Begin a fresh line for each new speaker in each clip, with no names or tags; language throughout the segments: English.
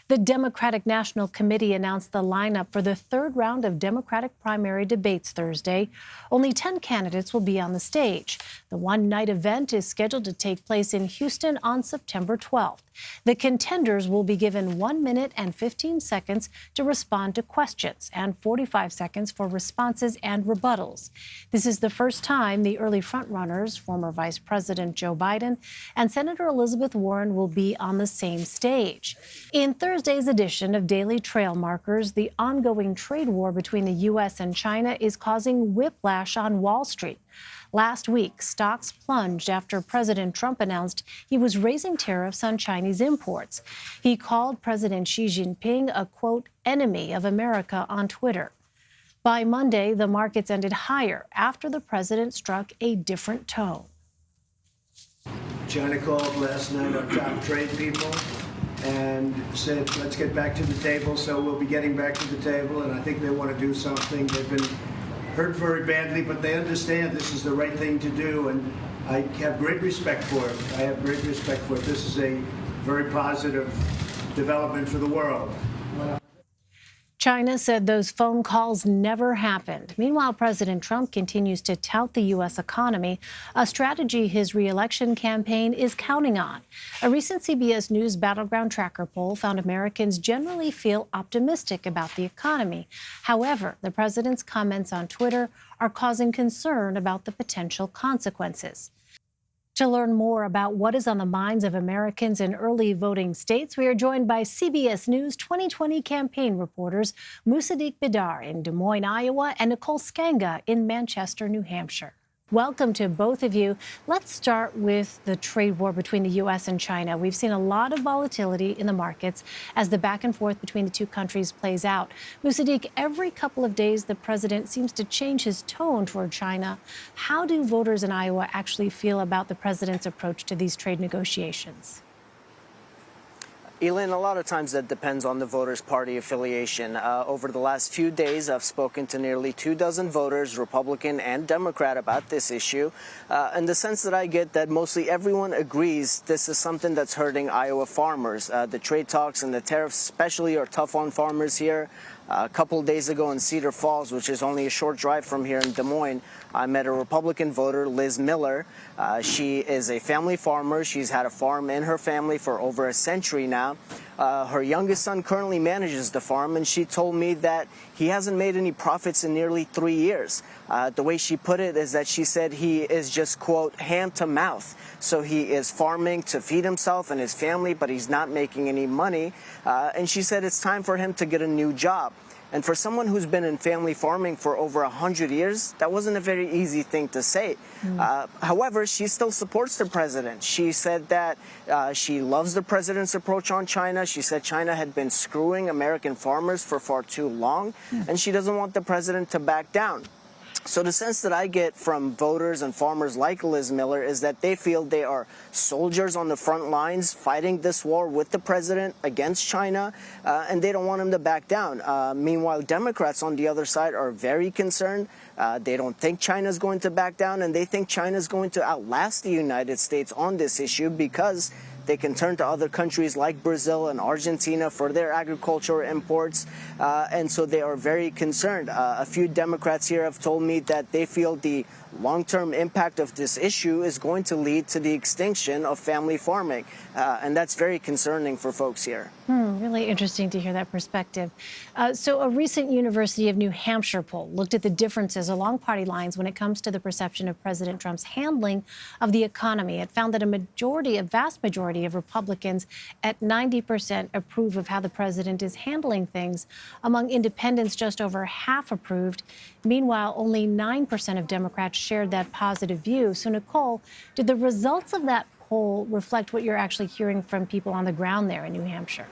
The Democratic National Committee announced the lineup for the third round of Democratic primary debates Thursday. Only 10 candidates will be on the stage. The one-night event is scheduled to take place in Houston on September 12th. The contenders will be given 1 minute and 15 seconds to respond to questions and 45 seconds for responses and rebuttals. This is the first time the early frontrunners, former Vice President Joe Biden and Senator Elizabeth Warren, will be on the same stage. In Thursday's edition of Daily Trail Markers, the ongoing trade war between the U.S. and China is causing whiplash on Wall Street. Last week, stocks plunged after President Trump announced he was raising tariffs on Chinese imports. He called President Xi Jinping a, quote, enemy of America on Twitter. By Monday, the markets ended higher after the president struck a different tone.
China called last night our top trade people and said, let's get back to the table. So we'll be getting back to the table, and I think they want to do something. They've been hurt very badly, but they understand this is the right thing to do, and I have great respect for it. I have great respect for it. This is a very positive development for the world.
China said those phone calls never happened. Meanwhile, President Trump continues to tout the U.S. economy, a strategy his re-election campaign is counting on. A recent CBS News Battleground Tracker poll found Americans generally feel optimistic about the economy. However, the president's comments on Twitter are causing concern about the potential consequences. To learn more about what is on the minds of Americans in early voting states, we are joined by CBS News 2020 campaign reporters Musadiq Bidar in Des Moines, Iowa, and Nicole Sganga in Manchester, New Hampshire. Welcome to both of you. Let's start with the trade war between the U.S. and China. We've seen a lot of volatility in the markets as the back and forth between the two countries plays out. Musadiq, every couple of days, the president seems to change his tone toward China. How do voters in Iowa actually feel about the president's approach to these trade negotiations?
Elaine, a lot of times that depends on the voters' party affiliation. Over the last few days, I've spoken to nearly 24 voters, Republican and Democrat, about this issue. And the sense that I get that mostly everyone agrees this is something that's hurting Iowa farmers. The trade talks and the tariffs especially are tough on farmers here. A couple of days ago in Cedar Falls, which is only a short drive from here in Des Moines, I met a Republican voter, Liz Miller. She is a family farmer. She's had a farm in her family for over a century now. Her youngest son currently manages the farm, and she told me that he hasn't made any profits in nearly 3 years. The way she put it is that she said he is just, quote, hand to mouth. So he is farming to feed himself and his family, but he's not making any money. And she said it's time for him to get a new job. And for someone who's been in family farming for over 100 years, that wasn't a very easy thing to say. However, she still supports the president. She said that she loves the president's approach on China. She said China had been screwing American farmers for far too long, and she doesn't want the president to back down. So the sense that I get from voters and farmers like Liz Miller is that they feel they are soldiers on the front lines fighting this war with the president against China, and they don't want him to back down. Meanwhile, Democrats on the other side are very concerned. They don't think China's going to back down, and they think China's going to outlast the United States on this issue because they can turn to other countries like Brazil and Argentina for their agricultural imports, and so they are very concerned. A few Democrats here have told me that they feel the long-term impact of this issue is going to lead to the extinction of family farming, and that's very concerning for folks here.
Really interesting to hear that perspective. So a recent University of New Hampshire poll looked at the differences along party lines when it comes to the perception of President Trump's handling of the economy. It found that a vast majority of Republicans at 90% approve of how the president is handling things. Among independents, just over half approved. Meanwhile, only 9% of Democrats shared that positive view. So, Nicole, did the results of that poll reflect what you're actually hearing from people on the ground there in New Hampshire?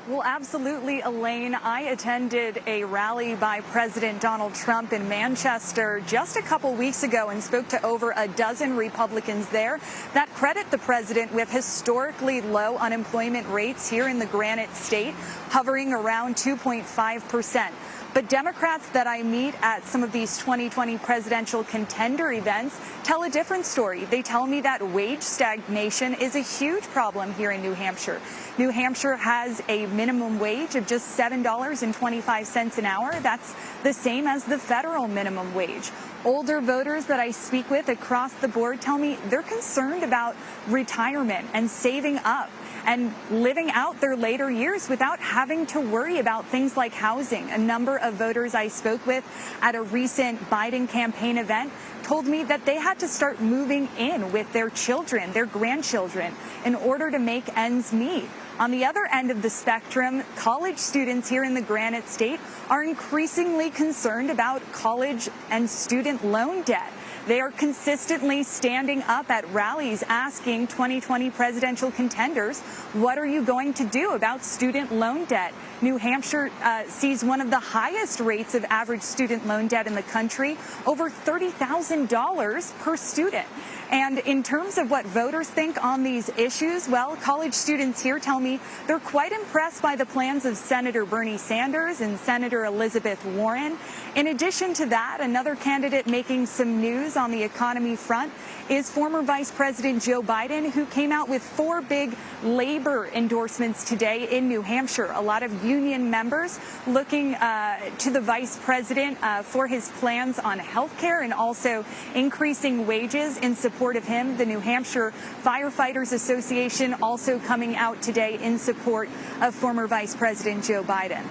Well, absolutely, Elaine. I attended a rally by President Donald Trump in Manchester just a couple weeks ago and spoke to over a dozen Republicans there that credit the president with historically low unemployment rates here in the Granite State, hovering around 2.5%. But Democrats that I meet at some of these 2020 presidential contender events tell a different story. They tell me that wage stagnation is a huge problem here in New Hampshire. New Hampshire has a minimum wage of just $7.25 an hour. That's the same as the federal minimum wage. Older voters that I speak with across the board tell me they're concerned about retirement and saving up and living out their later years without having to worry about things like housing. A number of voters I spoke with at a recent Biden campaign event told me that they had to start moving in with their children, their grandchildren, in order to make ends meet. On the other end of the spectrum, college students here in the Granite State are increasingly concerned about college and student loan debt. They are consistently standing up at rallies asking 2020 presidential contenders, what are you going to do about student loan debt? New Hampshire sees one of the highest rates of average student loan debt in the country, over $30,000 per student. And in terms of what voters think on these issues, well, college students here tell me they're quite impressed by the plans of Senator Bernie Sanders and Senator Elizabeth Warren. In addition to that, another candidate making some news on the economy front is former Vice President Joe Biden, who came out with 4 big labor endorsements today in New Hampshire. A lot of union members looking to the vice president for his plans on health care and also increasing wages in support of him. The New Hampshire Firefighters Association also coming out today in support of former Vice President Joe Biden.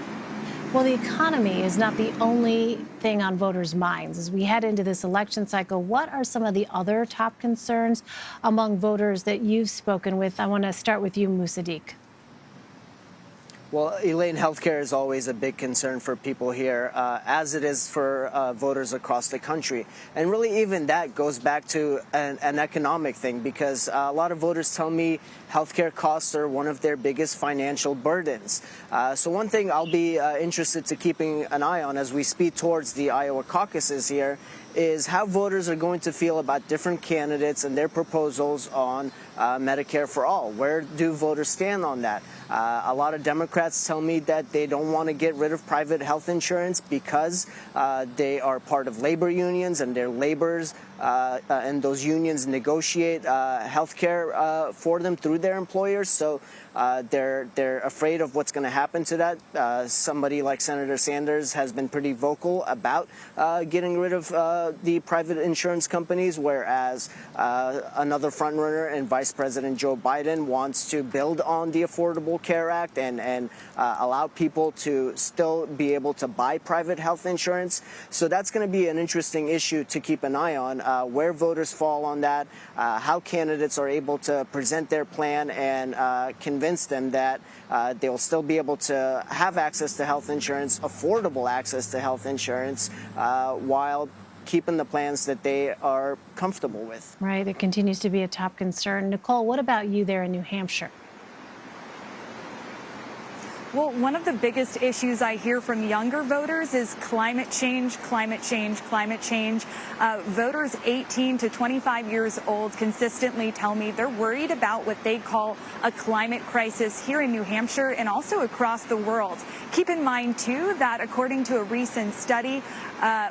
Well, the economy is not the only thing on voters' minds. As we head into this election cycle, what are some of the other top concerns among voters that you've spoken with? I want to start with you, Musadiq.
Well, Elaine, healthcare is always a big concern for people here, as it is for voters across the country. And really, even that goes back to an economic thing, because a lot of voters tell me healthcare costs are one of their biggest financial burdens. So one thing I'll be interested to keeping an eye on as we speed towards the Iowa caucuses here is how voters are going to feel about different candidates and their proposals on Medicare for all. Where do voters stand on that? A lot of Democrats tell me that they don't want to get rid of private health insurance because they are part of labor unions and their laborers and those unions negotiate health care for them through their employers. So they're afraid of what's going to happen to that. Somebody like Senator Sanders has been pretty vocal about getting rid of the private insurance companies, whereas another frontrunner and Vice President Joe Biden wants to build on the Affordable Care Act and allow people to still be able to buy private health insurance. So that's going to be an interesting issue to keep an eye on, where voters fall on that, how candidates are able to present their plan and convince them that they will still be able to have access to health insurance, affordable access to health insurance, while keeping the plans that they are comfortable with.
Right. It continues to be a top concern. Nicole, what about you there in New Hampshire?
Well, one of the biggest issues I hear from younger voters is climate change, climate change, climate change. Voters 18 to 25 years old consistently tell me they're worried about what they call a climate crisis here in New Hampshire and also across the world. Keep in mind, too, that according to a recent study,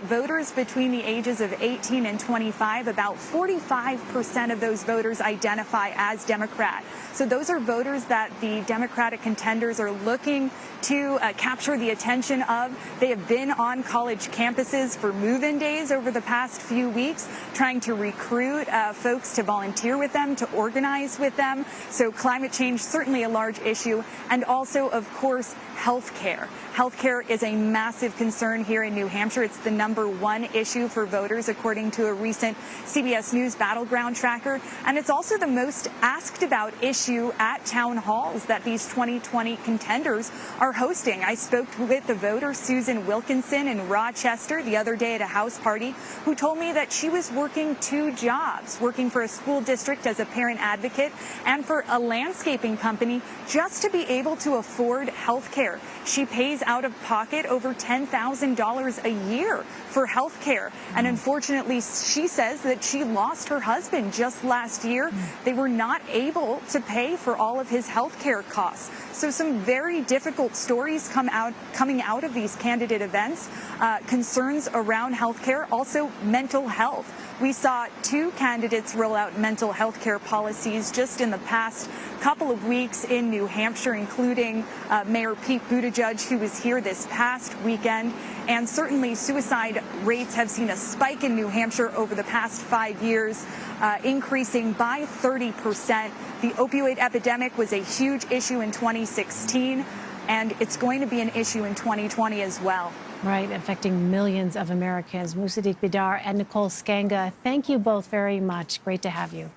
voters between the ages of 18 and 25, about 45% of those voters identify as Democrat. So those are voters that the Democratic contenders are looking to capture the attention of. They have been on college campuses for move-in days over the past few weeks, trying to recruit folks to volunteer with them, to organize with them. So climate change, certainly a large issue. And also, of course, health care. Health care is a massive concern here in New Hampshire. It's the #1 issue for voters, according to a recent CBS News battleground tracker. And it's also the most asked about issue at town halls that these 2020 contenders are hosting. I spoke with the voter Susan Wilkinson in Rochester the other day at a house party, who told me that she was working 2 jobs, working for a school district as a parent advocate and for a landscaping company, just to be able to afford health care. She pays out of pocket over $10,000 a year for health care. And unfortunately, she says that she lost her husband just last year. They were not able to pay for all of his health care costs. So some very difficult stories coming out of these candidate events. Concerns around healthcare, also mental health. We saw 2 candidates roll out mental health care policies just in the past couple of weeks in New Hampshire, including Mayor Pete Buttigieg, who was here this past weekend. And certainly suicide rates have seen a spike in New Hampshire over the past 5 years, increasing by 30%. The opioid epidemic was a huge issue in 2016, and it's going to be an issue in 2020 as well.
Right, affecting millions of Americans. Musadiq Bidar and Nicole Sganga, thank you both very much. Great to have you.